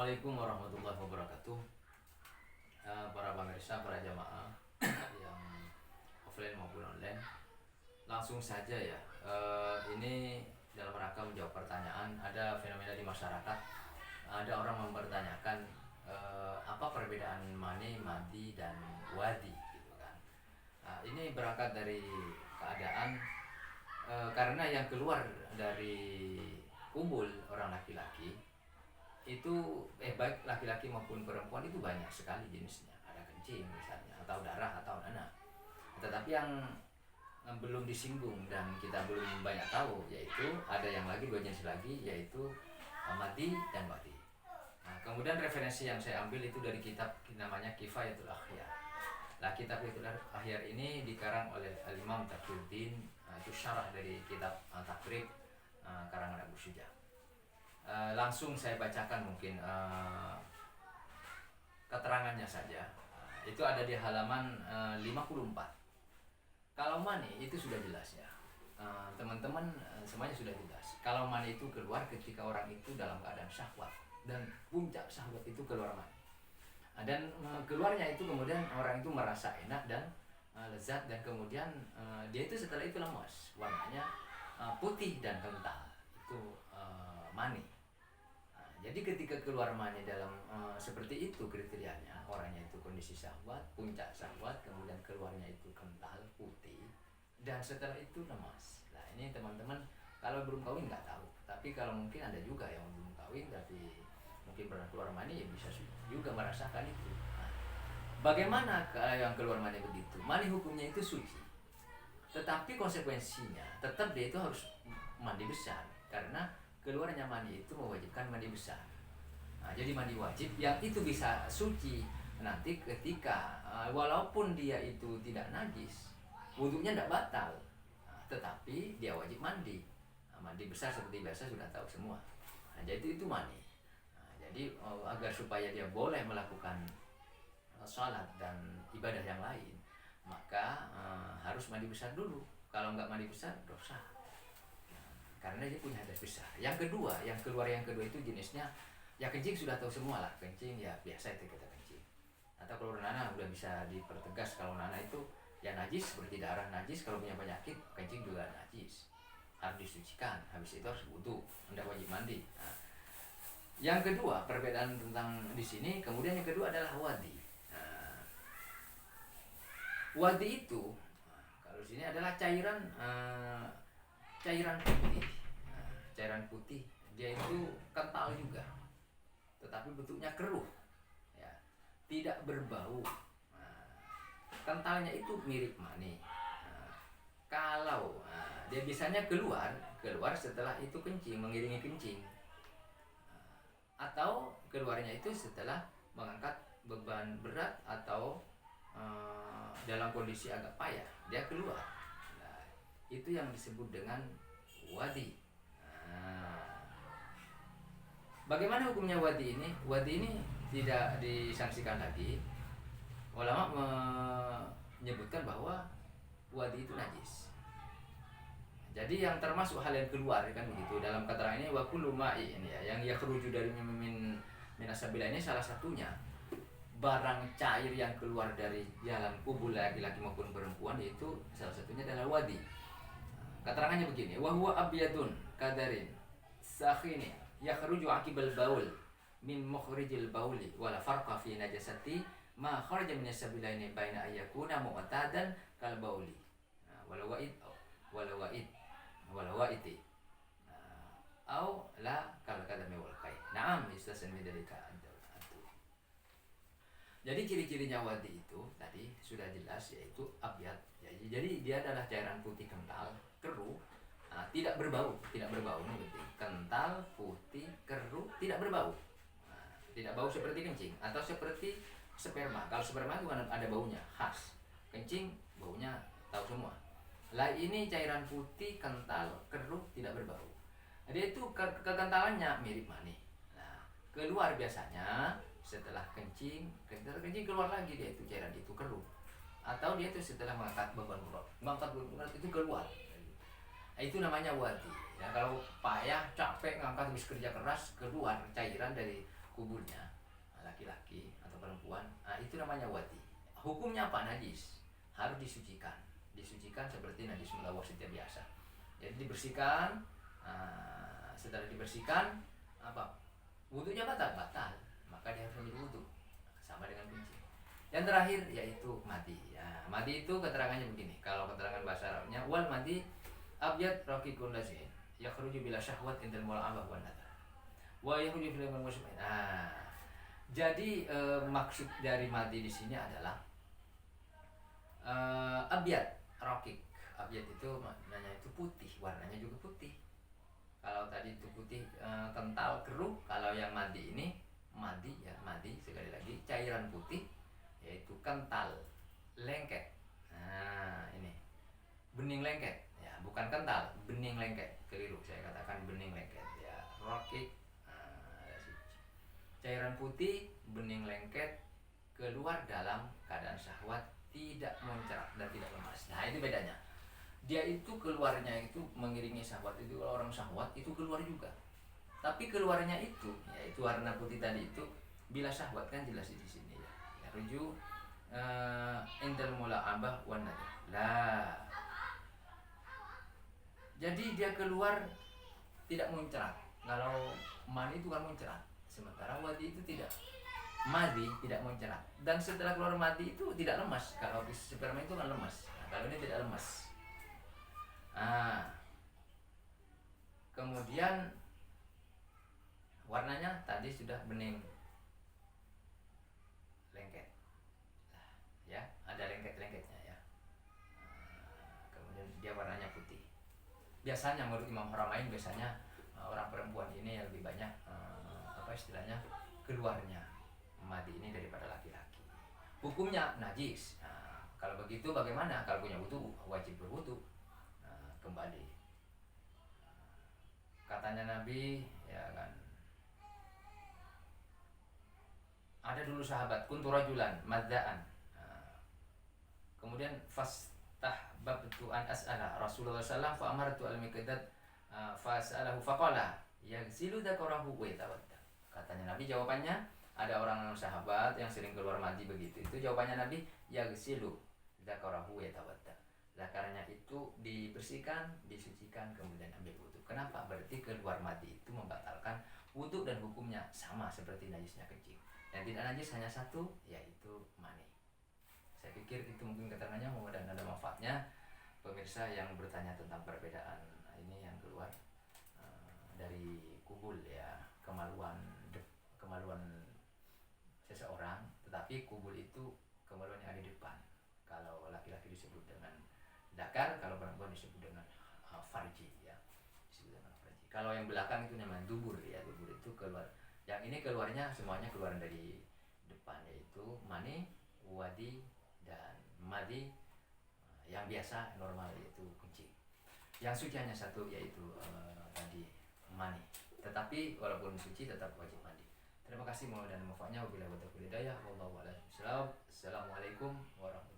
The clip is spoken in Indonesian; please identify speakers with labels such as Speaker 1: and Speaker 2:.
Speaker 1: Assalamualaikum warahmatullahi wabarakatuh. Para pemirsa, para jamaah yang offline maupun online, langsung saja ya. Ini dalam rangka menjawab pertanyaan. Ada fenomena di masyarakat, ada orang mempertanyakan apa perbedaan mani, madi, dan wadi, gitu kan. Ini berangkat dari keadaan karena yang keluar dari kubul orang laki-laki itu baik laki-laki maupun perempuan itu banyak sekali jenisnya. Ada kencing misalnya, atau darah, atau nanah. Tetapi yang belum disinggung dan kita belum banyak tahu, yaitu ada yang lagi, dua jenis lagi, yaitu madi dan wadi. Nah, kemudian referensi yang saya ambil itu dari kitab namanya Kifayatul Akhyar. Nah, kitab Kifayatul Akhyar ini dikarang oleh Al-Imam Taqiyuddin. Itu syarah dari kitab Takrib karangan Abu Syuja. Langsung saya bacakan mungkin keterangannya saja. Itu ada di halaman 54. Kalau mani itu sudah jelas ya, teman-teman, semuanya sudah jelas. Kalau mani itu keluar ketika orang itu dalam keadaan syahwat, dan puncak syahwat itu keluar mani. Dan keluarnya itu kemudian orang itu merasa enak dan lezat, dan kemudian dia itu setelah itu lemas, warnanya putih dan kental. Itu mani. Jadi ketika keluar mani dalam seperti itu kriterianya, orangnya itu kondisi syahwat, puncak syahwat, kemudian keluarnya itu kental, putih, dan setelah itu lemas. Nah, ini teman-teman kalau belum kawin nggak tahu, tapi kalau mungkin ada juga yang belum kawin tapi mungkin pernah keluar mani, ya bisa juga merasakan itu. Nah, bagaimana yang keluar mani begitu? Mani hukumnya itu suci, tetapi konsekuensinya tetap dia itu harus mandi besar, karena keluarnya mandi itu mewajibkan mandi besar. Nah, jadi mandi wajib yang itu bisa suci nanti ketika walaupun dia itu tidak najis, wudhunya tidak batal, tetapi dia wajib mandi. Mandi besar seperti biasa sudah tahu semua. Nah, jadi itu mandi. Jadi agar supaya dia boleh melakukan sholat dan ibadah yang lain, maka harus mandi besar dulu. Kalau nggak mandi besar, dosa. Karena dia punya hadas besar. Yang kedua, yang keluar yang kedua itu jenisnya ya kencing, sudah tahu semua lah. Kencing ya biasa itu kita kencing. Atau kalau nanah udah bisa dipertegas, kalau nanah itu ya najis, seperti darah najis. Kalau punya penyakit, kencing juga najis, harus disucikan. Habis itu harus wudu, tidak wajib mandi. Nah, yang kedua perbedaan tentang di sini, kemudian yang kedua adalah wadi. Nah, wadi itu kalau di sini adalah cairan putih. Nah, cairan putih dia itu kental juga, tetapi bentuknya keruh, ya, tidak berbau. Nah, kentalnya itu mirip mani. Nah, kalau dia biasanya keluar setelah itu kencing, mengiringi kencing, atau keluarnya itu setelah mengangkat beban berat atau dalam kondisi agak payah dia keluar. Nah, itu yang disebut dengan wadi. Nah, bagaimana hukumnya wadi ini? Wadi ini tidak disangsikan lagi. Ulama menyebutkan bahwa wadi itu najis. Jadi yang termasuk hal yang keluar kan begitu. Dalam keterangan ini wa kullu ma'i ini ya, yang yakhruju dari min asabila ini salah satunya barang cair yang keluar dari jalan kubul laki-laki maupun perempuan, itu salah satunya adalah wadi. Keterangannya begini, wa huwa abyadun kadarin sakhini yakhruju aqibal baul min mukhrijil bauli wala farqa fi najasati ma kharaja min as-sabilaini baina ayyakuna mu'tadan kal bauli wala wa'iti au la kal kadami wal kai. Na'am istasan min dalika adu. Jadi ciri-cirinya wadi itu tadi sudah jelas, yaitu abyad. Jadi dia adalah cairan putih kental, keruh, tidak berbau ini penting. Kental, putih, keruh, tidak berbau. Tidak bau seperti kencing atau seperti sperma. Kalau sperma itu ada baunya khas. Kencing baunya tahu semua. Lah ini cairan putih, kental, keruh, tidak berbau. Dia itu kekentalannya mirip mani. Nah, keluar biasanya setelah kencing keluar lagi, dia itu cairan itu keruh. Atau dia itu setelah mengangkat beban berat itu keluar. Nah, itu namanya wadi. Ya, kalau payah, capek ngangkat, habis kerja keras, keluar cairan dari kubulnya, laki-laki atau perempuan, itu namanya wadi. Hukumnya apa? Najis, harus disucikan seperti najis melawak setiap biasa. Jadi dibersihkan. Setelah dibersihkan, apa, wudunya batal, maka dia harus ambil wudu sama dengan kencing. Yang terakhir yaitu madi. Ya, madi itu keterangannya begini. Kalau keterangan bahasa Arabnya, wal madi abyad raqiqun lazin yakhruju bila syahwat indal mula'abah wan nadar wa yakhruju fil muslimin. Jadi maksud dari madi di sini adalah abyad raqiq. Abyad itu maknanya itu putih, warnanya juga putih. Kalau tadi itu putih kental keruh, kalau yang madi ini madi sekali lagi cairan putih yaitu kental lengket. Ini bening lengket ya, bukan kental, bening lengket, keliru saya katakan bening lengket ya. Raqiq, cairan putih bening lengket, keluar dalam keadaan syahwat, tidak mencerat dan tidak lemas. Nah itu bedanya. Dia itu keluarnya itu mengiringi syahwat. Itu kalau orang syahwat itu keluar juga, tapi keluarnya itu yaitu warna putih tadi itu bila syahwat, kan jelas di sini ya. Rujuk indal mula'abah wan nadar. Lah, jadi dia keluar tidak muncrat. Kalau mani itu kan muncrat, sementara wadi itu tidak. Madi tidak muncrat, dan setelah keluar madi itu tidak lemas. Kalau sperma itu kan lemas, kalau ini tidak lemas. Kemudian warnanya tadi sudah bening lengket. Ya, ada lengket-lengketnya ya. Kemudian dia warnanya putih. Biasanya menurut Imam Haramain, biasanya orang perempuan ini yang lebih banyak istilahnya keluarnya madi ini daripada laki-laki. Hukumnya najis. Kalau begitu bagaimana? Kalau punya wudu, wajib berwudu kembali. Katanya Nabi, ya kan, ada dulu sahabat kuntu rajulan madzaan. Kemudian fastahbabtu an as'ala Rasulullah sallallahu alaihi wasallam fa amartu al-miqdad fa as'alahu faqala yaghsilu dzakarahu wa yatawadda. Katanya Nabi, jawabannya, ada orang sahabat yang sering keluar madi begitu. Itu jawabannya Nabi, yaghsilu dzakarahu wa yatawadda. Zakarnya itu dibersihkan, disucikan, kemudian ambil wudu. Kenapa? Berarti keluar madi itu membatalkan wudu dan hukumnya sama seperti najisnya kencing. Yang tidak najis hanya satu, yaitu mani. Saya pikir itu mungkin keterangannya, mudah-mudahan ada manfaatnya. Pemirsa yang bertanya tentang perbedaan ini yang keluar dari kubul ya, kemaluan seseorang, tetapi kubul itu kemaluan yang ada di depan. Kalau laki-laki disebut dengan dakar, kalau perempuan disebut dengan farji ya, disebut dengan farji. Kalau yang belakang itu namanya dubur ya, dubur itu keluar. Yang ini keluarnya semuanya keluar dari depan, yaitu mani, wadi dan madi. Yang biasa normal yaitu kencing. Yang suci hanya satu, yaitu tadi mani. Tetapi walaupun suci tetap wajib mandi. Terima kasih, mudah-mudahan manfaatnya. Wabillahi taufiq wal hidayah. Wallahu a'lam bishawab. Assalamualaikum warahmatullahi wabarakatuh.